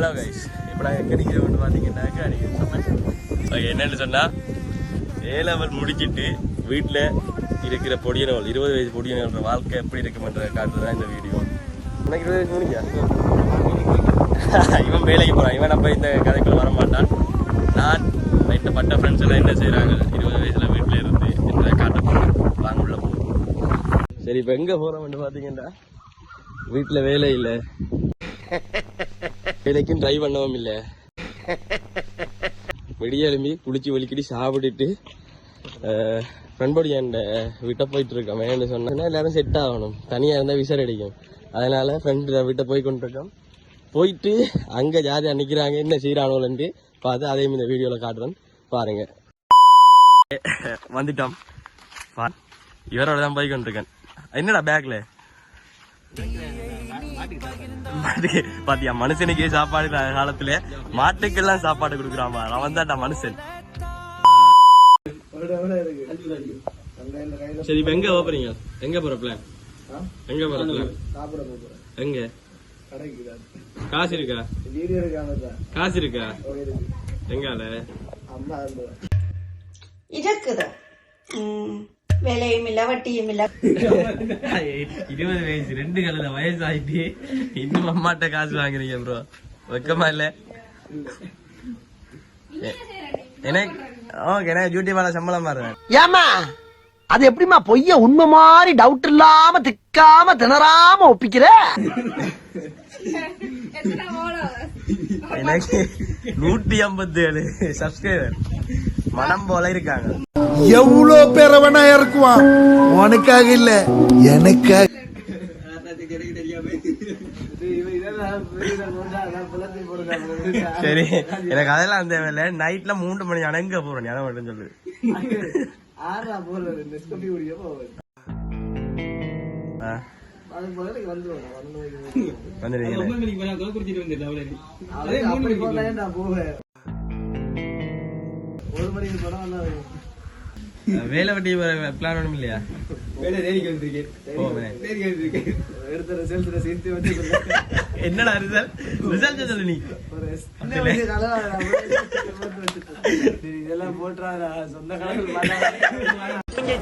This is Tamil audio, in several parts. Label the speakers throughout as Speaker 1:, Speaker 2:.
Speaker 1: ஹலோ கைஸ், இப்போ நாங்கள் கிடைக்கிறவங்க பார்த்தீங்கன்னாக்கா என்னென்னு சொன்னால் A லெவல் முடிச்சுட்டு வீட்டில் இருக்கிற பொடியனவள் 20 வயசு பொடியனவளோட வாழ்க்கை எப்படி இருக்குமென்ற காட்டுறது தான் இந்த வீடியோ. எனக்கு 20 வயசு முடிஞ்சா இவன் வேலைக்கு போகிறான். இவன் நம்ம இந்த கதைக்குள்ள வர மாட்டான். நான் லைட்டாக பட்ட ஃப்ரெண்ட்ஸ் எல்லாம் என்ன செய்கிறாங்க 20 வயசில் வீட்டில் இருந்து என்ன காட்ட போகிறேன். வாங்க உள்ள போகிறோம். சரி, இப்போ எங்கே போகிறோம்னு பார்த்தீங்கன்னா வீட்டில் வேலை இல்லை, வேலைக்கும் ட்ரை பண்ணவும் இல்லை. வெடிய எழும்பி குளிச்சு வலிக்கடி சாப்பிட்டுட்டு ஃப்ரெண்டோடைய வீட்டை போயிட்டு இருக்கோம். ஏன்னு சொன்னா எல்லாரும் செட் ஆகணும், தனியாக இருந்தால் விசாரி அடிக்கும். அதனால ஃப்ரெண்டு வீட்டை போய் கொண்டிருக்கோம். போயிட்டு அங்கே ஜாதியாக நிற்கிறாங்க, என்ன செய்கிறானோலன்ட்டு பார்த்து அதையும் இந்த வீடியோவில் காட்டுறேன் பாருங்க. வந்துட்டோம், இவரோட தான் போய் கொண்டிருக்கேன். என்னடா பேக்ல பாத்தியா, மனுஷனுக்கே சாப்பாடு காலத்துல மாட்டுக்கெல்லாம் சாப்பாடு கொடுக்குறான். அவன் தான்டா மனுஷன். சரி, இப்ப எங்க போறீங்க? எங்க போற பிளான்? எங்க போற பிளான்? எங்க காசு இருக்கா? காசு இருக்கா? எங்கால
Speaker 2: இருக்குது வேலையும் இல்ல வட்டியும் இல்ல.
Speaker 1: 20 வயசு 2 கலந்த வயசு ஆயிட்டு இன்னும் அம்மாட்ட காசு வாங்குறீங்க ப்ரோ, வெக்கமா இல்ல? எனக்கு யூடியூபால சம்பளம் மாறுவேன்.
Speaker 3: ஏமா அது எப்படிமா பொய்ய உண்மை மாதிரி டவுட் இல்லாம திக்காம திணறாம ஒப்பிக்கிற?
Speaker 1: எனக்கு 157 சப்ஸ்கிரைபர் மனம் போல இருக்காங்க.
Speaker 4: எவ்வளவு பேரவனா இருக்குவான், உனக்காக இல்ல எனக்காக.
Speaker 1: சரி, எனக்கு அதெல்லாம் தேவையில்ல. நைட்ல 3 மணி அணங்க போறேன், அதை மட்டும் சொல்லு. வேலை வட்டி பிளான் ஒண்ணும் இல்லையா? என்னடா ரிசல்ட் சொல்லு நீ. இதெல்லாம் போட்டா சொந்த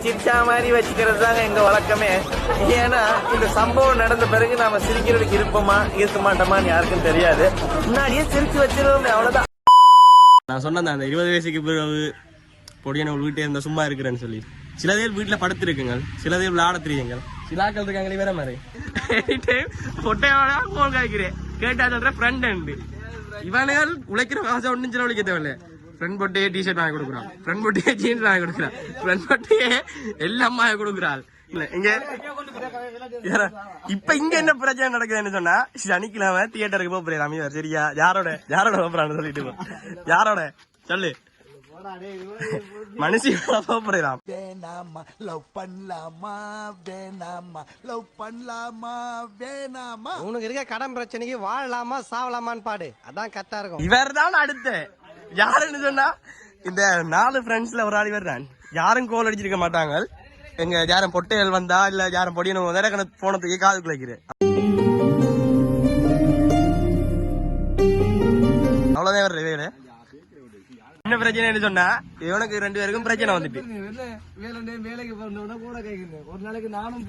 Speaker 1: சிரிச்சா மாதிரி வச்சுக்கிறது தாங்க எங்க வழக்கமே. ஏன்னா இந்த சம்பவம் நடந்த பிறகு நாம சிரிக்கிறதுக்கு இருப்போமா இருக்க மாட்டோமான்னு யாருக்கும் தெரியாது. முன்னாடியே சிரிச்சு வச்சிருவோம், அவ்வளவுதான். நான் சொன்னேன் அந்த 20 வயசுக்கு பிறகு பொடியான வீட்டே இருந்தா சும்மா இருக்கிறேன்னு சொல்லி. சில பேர் வீட்டுல படுத்திருக்குங்க, சில பேர் விளையாட தெரியுங்க, சில ஆக்கள் இருக்காங்களே வேற மாதிரி பொட்டையோட போன் காய்க்கிறேன் கேட்டா சொல்ற ஃப்ரெண்ட் உண்டு. இவனுகள் உழைக்கிற காசை ஒன்னும் செலவழிக்க தேவையில்ல. ஃப்ரெண்ட் பொட்டையே டிஷர்ட் வாங்கி கொடுக்குறான், ஃப்ரெண்ட் பொட்டையே ஜீன்ஸ் வாங்கி கொடுக்குறான், ஃப்ரெண்ட் பொட்டையே எல்லாம் வாங்கி கொடுக்குறாள். இங்க இப்ப இங்க என்ன பிரச்சனை நடக்குதுன்னு சொன்னா, சனிக்கிழமை தியேட்டருக்கு போறேன் அமைவர். சரியா? யாரோட போறான்னு சொல்லிட்டு யாரோட சொல்லு. மனுஷி போறான்.
Speaker 4: வேணாமா லவ் பண்ணலாமா வேணாமா லவ் பண்ணலாமா வேணாமா,
Speaker 3: உனக்கு இருக்க கடன் பிரச்சனைக்கு வாழலாமா சாவலாமான்னு பாடு, அதான் கரெக்டா இருக்கும்.
Speaker 1: இவர் தான் அடுத்த யாருன்னு சொன்னா இந்த 4 ஃப்ரெண்ட்ஸ்ல ஒரு ஆள் இவர் தான். யாரும் கோல் அடிச்சிருக்க மாட்டாங்க. எங்க யாரும் பொட்டைகள் வந்தா இல்ல யாரும் பொடியணும் கணக்கு போனதுக்கு காதுக்குள்ள வைக்கிறேன். அவ்வளவுதான் இவர் வேலை. என்ன பிரச்சனைன்னு சொன்னா இவனுக்கு 2 பேருக்கும் பிரச்சனை வந்துட்டு வேலைக்கு போறோம்னா கூட கேக்குது. ஒரு நாளைக்கு நானும்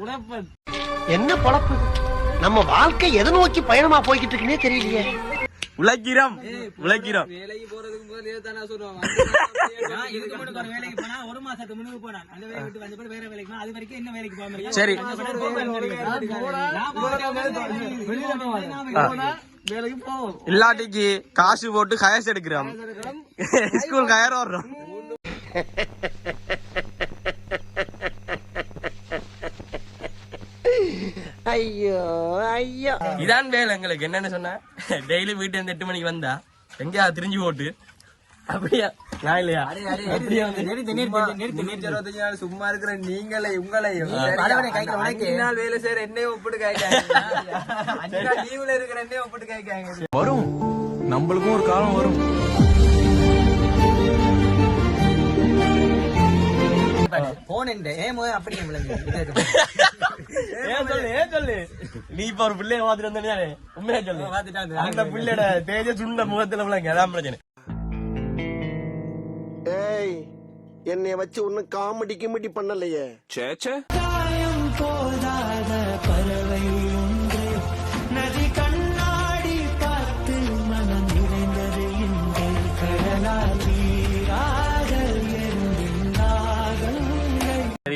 Speaker 1: உழைப்பேன்.
Speaker 3: என்ன பொழப்பு, நம்ம வாழ்க்கை எதை நோக்கி பயணமா போய்கிட்டு இருக்குன்னே தெரியலையே.
Speaker 1: உழைக்கிறோம்
Speaker 5: வேலைக்கு போறதுக்கு முதல்ல தானே சொல்லுவாங்க. இதுக்கு முன்னாடி ஒரு வேலைக்கு போனா 1 மாசத்துக்கு முன்னாடி போனான், அந்த வேலையை விட்டு வந்து வேற வேலைக்கு போனா அது வரைக்கும் என்ன வேலைக்கு போக.
Speaker 1: சரி,
Speaker 5: வேலைக்கு போவோம்.
Speaker 1: இல்லாட்டிக்கு காசு போட்டு கயர்ஸ் எடுக்கிறோம், ஸ்கூல் கயர் வர்றோம்.
Speaker 3: ஐயோ ஐயோ,
Speaker 1: இதான் வேலை எங்களுக்கு. என்னன்னு சொன்னா டெய்லி வீட்டு இருந்து 8 மணிக்கு வந்தா எங்கேயா திரிஞ்சு போட்டு அப்படியா நான் இல்லையா
Speaker 5: சும்மா இருக்கிற நீங்களே உங்களையும் வேலை செய்யற என்னையும் ஒப்பிட்டு காய்க்காங்க, லீவ்ல இருக்கிற என்னையும் ஒப்பிட்டு காய்க்காங்க.
Speaker 4: வரும், நம்மளுக்கும் ஒரு காலம் வரும்.
Speaker 5: போன் ஏன் அப்படி
Speaker 1: ஏன் சொல்லு நீ இப்ப ஒரு பிள்ளைய பாத்துட்டு வந்தே உண்மையா சொல்லு அந்த பிள்ளையோட தேஜ சுண்ட முகத்துல விளங்க அதான் பிரச்சனை.
Speaker 3: ஏய் என்னைய வச்சு ஒன்னும் காமெடி கிமெடி பண்ணலையே.
Speaker 6: சேச்சே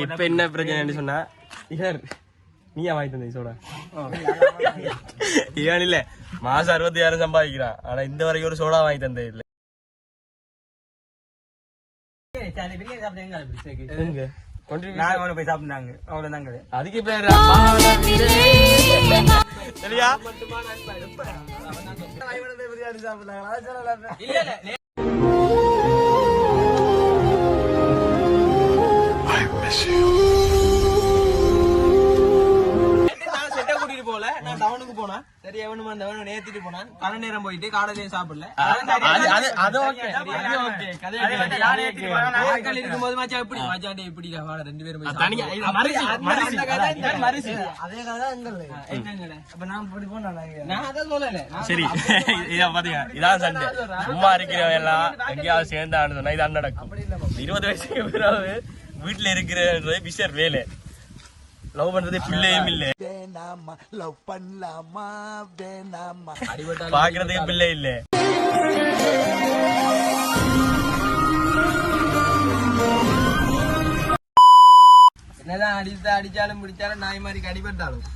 Speaker 1: இப்ப என்ன பிரச்சனை சொன்னா இவர் நீயா வாங்கி தந்த சோடா இவன் இல்ல மாசம் 60,000 சம்பாதிக்கிறான். ஆனா இந்த வரைக்கும் ஒரு சோடா வாங்கி தந்தது இல்ல.
Speaker 5: போய் சாப்பிட்டாங்க அவ்வளவுதாங்க.
Speaker 1: அதுக்கு பேரு சரியா
Speaker 5: போல நான் டவுனுக்கு போனா சரி எவனும் அந்த நேத்திட்டு போனான் கலை நேரம் போயிட்டு காலையிலேயே சாப்பிடல இருக்கும்போது மச்சா இப்படி மச்சாண்டே இப்படி வாட 2 பேரும் அப்ப நான் இப்படி போனா நான் அதான் சொல்லல.
Speaker 1: சரி இதான் பாத்தீங்க இதான் சண்டை. சும்மா இருக்கிறவன் எல்லாம் எங்கேயாவது சேர்ந்தான்னு சொன்னா இதான் நடக்கும். 20 வயசுக்கு பிறகு வீட்டுல இருக்கிற பிஷர் வேலை லவ் பண்றதே பிள்ளையும் இல்ல
Speaker 4: வேணாமா லவ் பண்ணலாமா வேணாமா
Speaker 1: பாக்குறதுக்கு பிள்ளை இல்ல.
Speaker 5: என்னதான் அடிச்சாலும் பிடிச்சாலும் நாய் மாதிரி கடிபட்டாலும்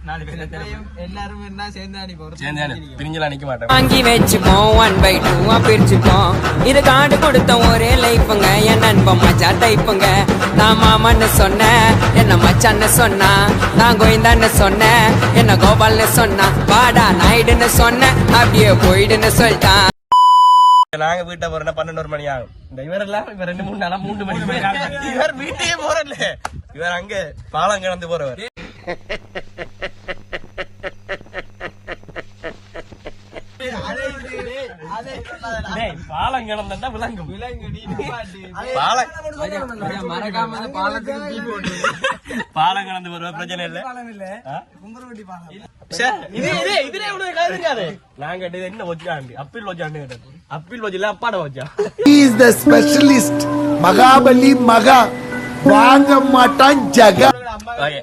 Speaker 5: 4 பேர் எல்லாரும் என்ன சேர்ந்து அடிப்போம்.
Speaker 1: பிரிஞ்சலாம் நிக்க மாட்டேன்.
Speaker 7: வாங்கி வச்சுப்போம் 1/2 பிரிச்சுப்போம். இது காடு கொடுத்த ஒரே லைஃபுங்க என் நண்பன் மச்சா டைப்புங்க. நான் மாமன்னு சொன்னேன் என்ன மச்சான்னு சொன்னா. நான் கோயந்தான்னு சொன்னேன் என்ன கோபால்னு சொன்னா. வாடா நாயுடுன்னு சொன்னேன் அப்படியே போயிடுன்னு சொல்லிட்டான்.
Speaker 1: நாங்க வீட்டை போறோம்னா 11 மணி ஆகும். இந்த இவரெல்லாம் இப்ப 2-3 நாளா 3 மணி இவர் வீட்டையே போறல. இவர் அங்க பாலம் கிடந்து போறவர். பாலம் கிடந்தா விளங்கும். பாலம் கிடந்து போற பிரச்சனை இல்ல. நான் கேட்டது என்ன வச்சாண்டு அப்பீல் வச்சாண்டு கேட்டது. அப்பீல் வச்சு இல்ல அப்பாட வச்சா.
Speaker 4: He is the specialist. Mahabali மகா வாங்க மாட்டான் ஜகா.
Speaker 1: ஓகே